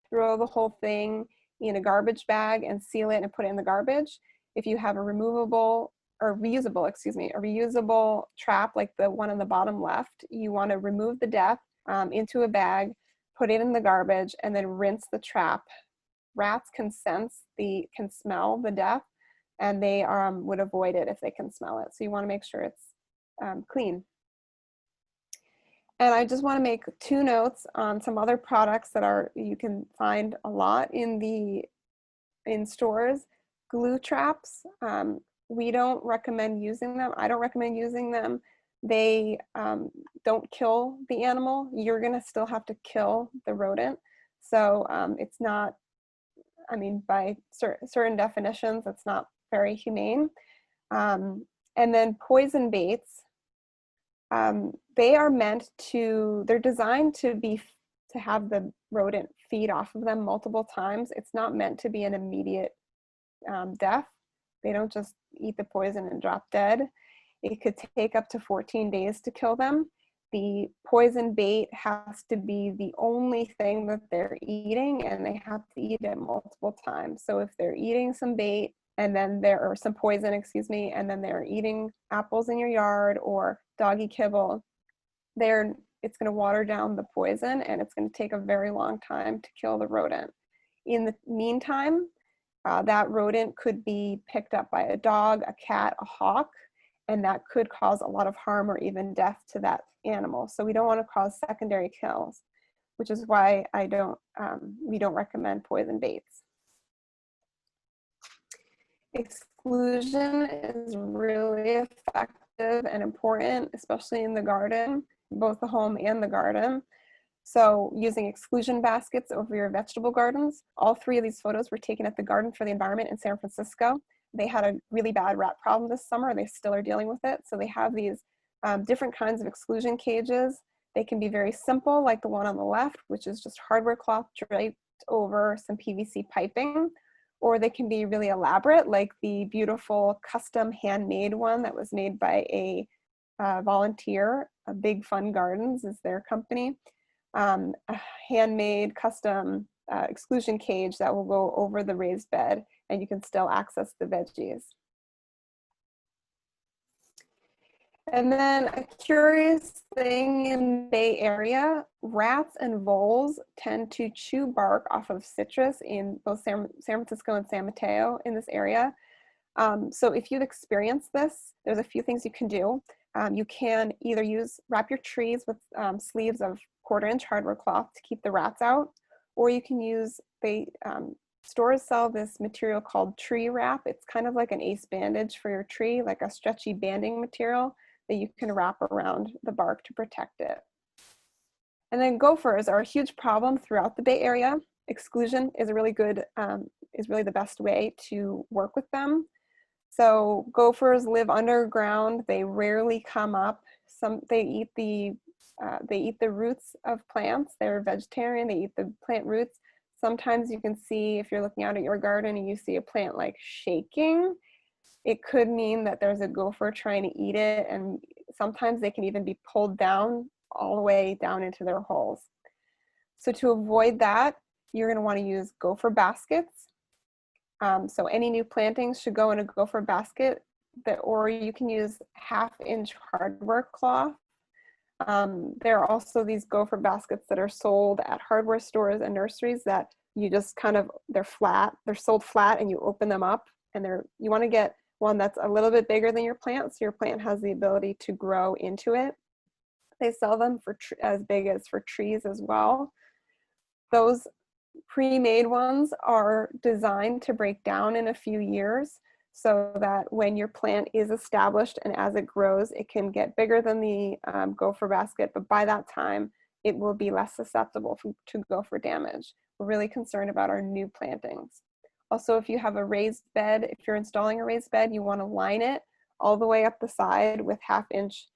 throw the whole thing in a garbage bag and seal it and put it in the garbage. If you have a reusable trap like the one on the bottom left, you want to remove the death into a bag, put it in the garbage, and then rinse the trap. Rats can smell the death, and they would avoid it if they can smell it. So you want to make sure it's clean. And I just want to make 2 notes on some other products that you can find a lot in stores. Glue traps. We don't recommend using them. I don't recommend using them. They don't kill the animal. You're going to still have to kill the rodent. So it's not, by certain definitions, it's not very humane. And then poison baits. They're designed to have the rodent feed off of them multiple times. It's not meant to be an immediate death. They don't just eat the poison and drop dead. It could take up to 14 days to kill them. The poison bait has to be the only thing that they're eating, and they have to eat it multiple times. So if they're eating some bait and then some poison, and then they're eating apples in your yard or doggy kibble, it's going to water down the poison, and it's going to take a very long time to kill the rodent. In the meantime, that rodent could be picked up by a dog, a cat, a hawk, and that could cause a lot of harm or even death to that animal. So we don't want to cause secondary kills, which is why we don't recommend poison baits. Exclusion is really effective and important, especially in the garden, both the home and the garden. So using exclusion baskets over your vegetable gardens. All 3 of these photos were taken at the Garden for the Environment in San Francisco. They had a really bad rat problem this summer. They still are dealing with it. So they have these different kinds of exclusion cages. They can be very simple, like the one on the left, which is just hardware cloth draped over some PVC piping. Or they can be really elaborate, like the beautiful custom handmade one that was made by a volunteer. Big Fun Gardens is their company. A handmade custom exclusion cage that will go over the raised bed, and you can still access the veggies. And then a curious thing in Bay Area, rats and voles tend to chew bark off of citrus in both San Francisco and San Mateo in this area. So if you've experienced this, there's a few things you can do. You can either wrap your trees with sleeves of 1/4-inch hardware cloth to keep the rats out, or you can stores sell this material called tree wrap. It's kind of like an ace bandage for your tree, like a stretchy banding material that you can wrap around the bark to protect it. And then gophers are a huge problem throughout the Bay Area. Exclusion is really the best way to work with them. So gophers live underground. They rarely come up. They eat the roots of plants. They're vegetarian. They eat the plant roots. Sometimes you can see, if you're looking out at your garden and you see a plant like shaking, it could mean that there's a gopher trying to eat it, and sometimes they can even be pulled down all the way down into their holes. So to avoid that, you're going to want to use gopher baskets. So any new plantings should go in a gopher basket, or you can use 1/2-inch hardware cloth. There are also these gopher baskets that are sold at hardware stores and nurseries that you just kind of, they're sold flat, and you open them up, and you want to get one that's a little bit bigger than your plant, so your plant has the ability to grow into it. They sell them for as big as for trees as well. Those pre-made ones are designed to break down in a few years, so that when your plant is established and as it grows, it can get bigger than the gopher basket, but by that time, it will be less susceptible to gopher damage. We're really concerned about our new plantings. Also, if you have a raised bed, if you're installing a raised bed, you want to line it all the way up the side with 1/2-inch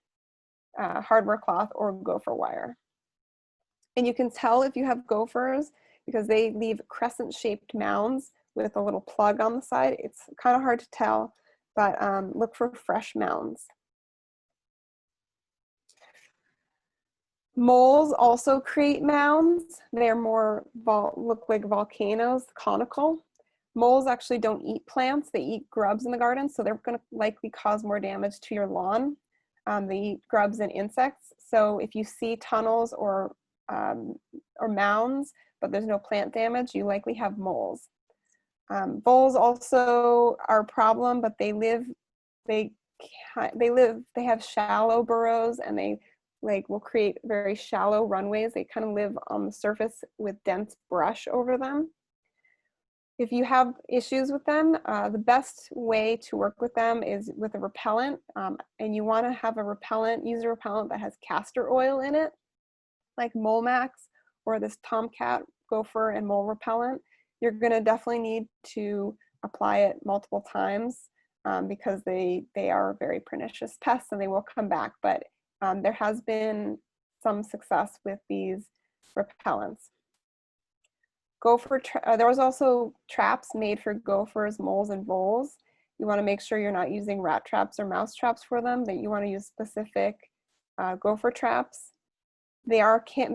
hardware cloth or gopher wire. And you can tell if you have gophers because they leave crescent-shaped mounds with a little plug on the side. It's kind of hard to tell, but look for fresh mounds. Moles also create mounds. They're more look like volcanoes, conical. Moles actually don't eat plants. They eat grubs in the garden, so they're going to likely cause more damage to your lawn. They eat grubs and insects. So if you see tunnels or mounds, but there's no plant damage, you likely have moles. Voles also are a problem, but they have shallow burrows, and they will create very shallow runways. They kind of live on the surface with dense brush over them. If you have issues with them, the best way to work with them is with a repellent, and you want to have use a repellent that has castor oil in it, like Molmax or this Tomcat gopher and mole repellent. You're going to definitely need to apply it multiple times because they are very pernicious pests and they will come back. But there has been some success with these repellents. There was also traps made for gophers, moles, and voles. You want to make sure you're not using rat traps or mouse traps for them, that you want to use specific gopher traps. They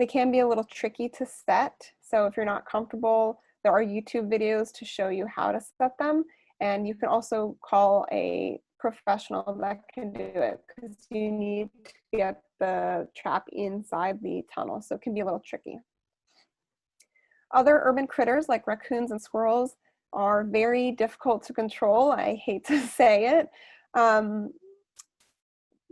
can be a little tricky to set. So if you're not comfortable, there are YouTube videos to show you how to set them. And you can also call a professional that can do it because you need to get the trap inside the tunnel. So it can be a little tricky. Other urban critters like raccoons and squirrels are very difficult to control. I hate to say it.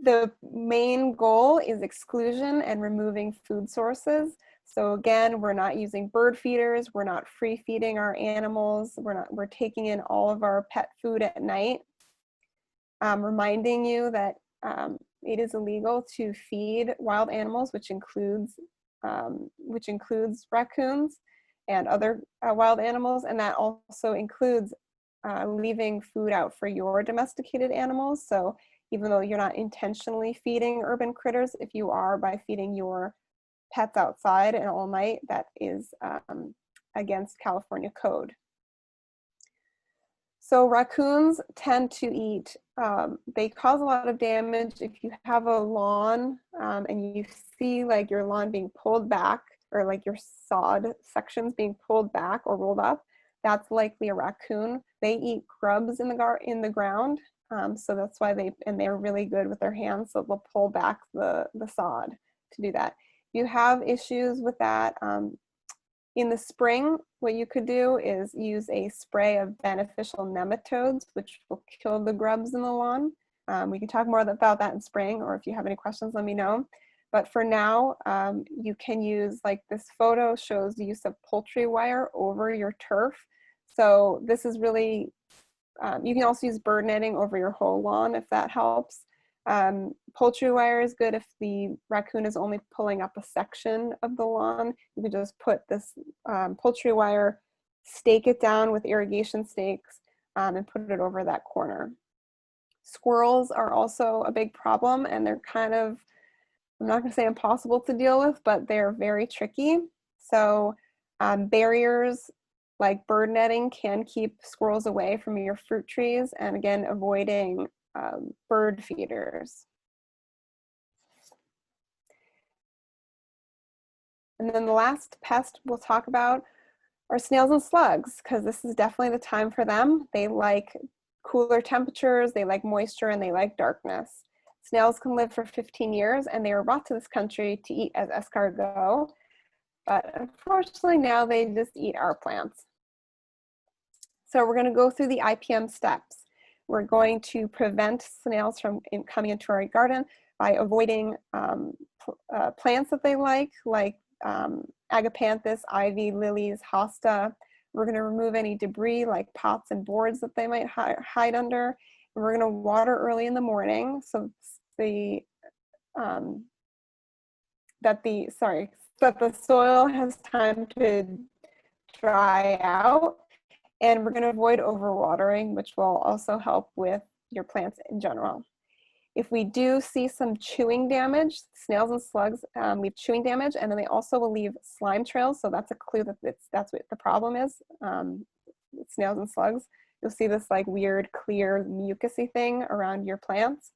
The main goal is exclusion and removing food sources. So again, we're not using bird feeders. We're not free feeding our animals. We're taking in all of our pet food at night. Reminding you that it is illegal to feed wild animals, which includes raccoons and other wild animals, and that also includes leaving food out for your domesticated animals. So even though you're not intentionally feeding urban critters, if you are by feeding your pets outside and all night, that is against California code. So raccoons tend to eat, they cause a lot of damage. If you have a lawn and you see like your lawn being pulled back, or like your sod sections being pulled back or rolled up, that's likely a raccoon. They eat grubs in the ground. So that's why they're really good with their hands, so they'll pull back the sod to do that. If you have issues with that, in the spring, what you could do is use a spray of beneficial nematodes, which will kill the grubs in the lawn. We can talk more about that in spring, or if you have any questions, let me know. But for now, you can use, like this photo shows the use of poultry wire over your turf. So this is really, you can also use bird netting over your whole lawn if that helps. Poultry wire is good if the raccoon is only pulling up a section of the lawn. You can just put this poultry wire, stake it down with irrigation stakes, and put it over that corner. Squirrels are also a big problem, and they're kind of, I'm not going to say impossible to deal with, but they're very tricky. So barriers like bird netting can keep squirrels away from your fruit trees, and again, avoiding bird feeders. And then the last pest we'll talk about are snails and slugs, because this is definitely the time for them. They like cooler temperatures, they like moisture, and they like darkness. Snails can live for 15 years, and they were brought to this country to eat as escargot, but unfortunately now they just eat our plants. So we're going to go through the IPM steps. We're going to prevent snails from coming into our garden by avoiding plants that they like agapanthus, ivy, lilies, hosta. We're going to remove any debris like pots and boards that they might hide under. And we're going to water early in the morning so that the soil has time to dry out. And we're going to avoid overwatering, which will also help with your plants in general. If we do see some chewing damage, snails and slugs leave chewing damage, and then they also will leave slime trails. So that's a clue that that's what the problem is. Snails and slugs, you'll see this like weird, clear, mucusy thing around your plants.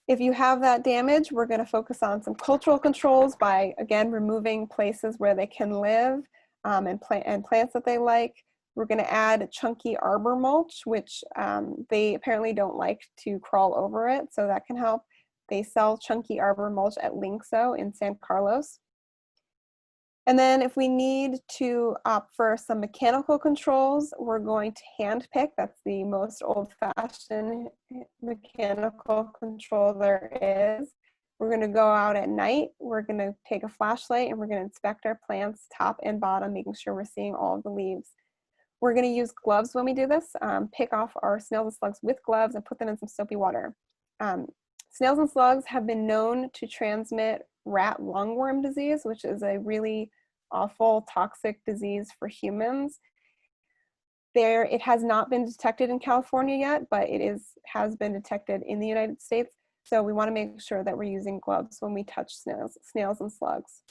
If you have that damage, we're going to focus on some cultural controls by, again, removing places where they can live and plants that they like. We're going to add chunky arbor mulch, which they apparently don't like to crawl over it, so that can help. They sell chunky arbor mulch at Linkso in San Carlos. And then if we need to opt for some mechanical controls, we're going to hand pick. That's the most old-fashioned mechanical control there is. We're going to go out at night. We're going to take a flashlight and we're going to inspect our plants top and bottom, making sure we're seeing all of the leaves. We're going to use gloves when we do this. Pick off our snails and slugs with gloves and put them in some soapy water. Snails and slugs have been known to transmit rat lungworm disease, which is a really awful toxic disease for humans. It has not been detected in California yet, but it has been detected in the United States. So we want to make sure that we're using gloves when we touch snails and slugs.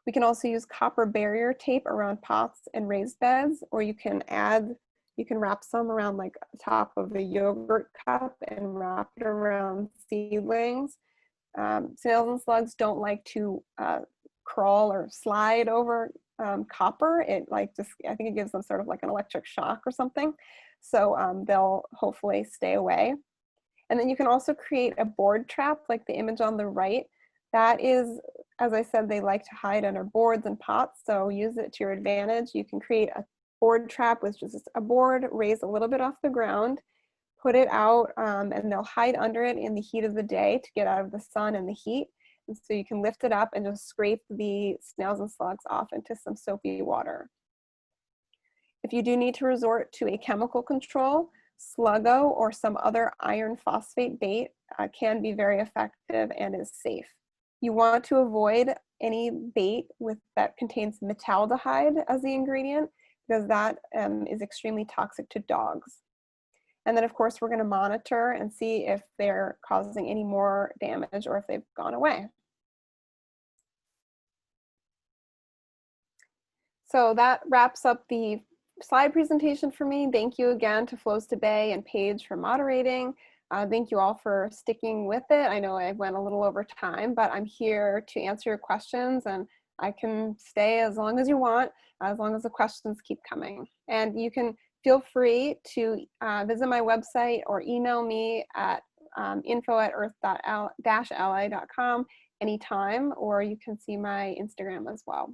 We can also use copper barrier tape around pots and raised beds, or you can wrap some around like the top of a yogurt cup and wrap it around seedlings. Snails and slugs don't like to crawl or slide over copper. I think it gives them sort of like an electric shock or something. So they'll hopefully stay away. And then you can also create a board trap like the image on the right. That is, as I said, they like to hide under boards and pots, so use it to your advantage. You can create a board trap with just a board raised a little bit off the ground, put it out, and they'll hide under it in the heat of the day to get out of the sun and the heat. And so you can lift it up and just scrape the snails and slugs off into some soapy water. If you do need to resort to a chemical control, Sluggo or some other iron phosphate bait can be very effective and is safe. You want to avoid any bait that contains metaldehyde as the ingredient, because that is extremely toxic to dogs. And then of course we're going to monitor and see if they're causing any more damage or if they've gone away. So that wraps up the slide presentation for me. Thank you again to Flows to Bay and Paige for moderating. Thank you all for sticking with it. I know I went a little over time, but I'm here to answer your questions, and I can stay as long as you want, as long as the questions keep coming. And you can feel free to visit my website or email me at info@earth-ally.com anytime, or you can see my Instagram as well.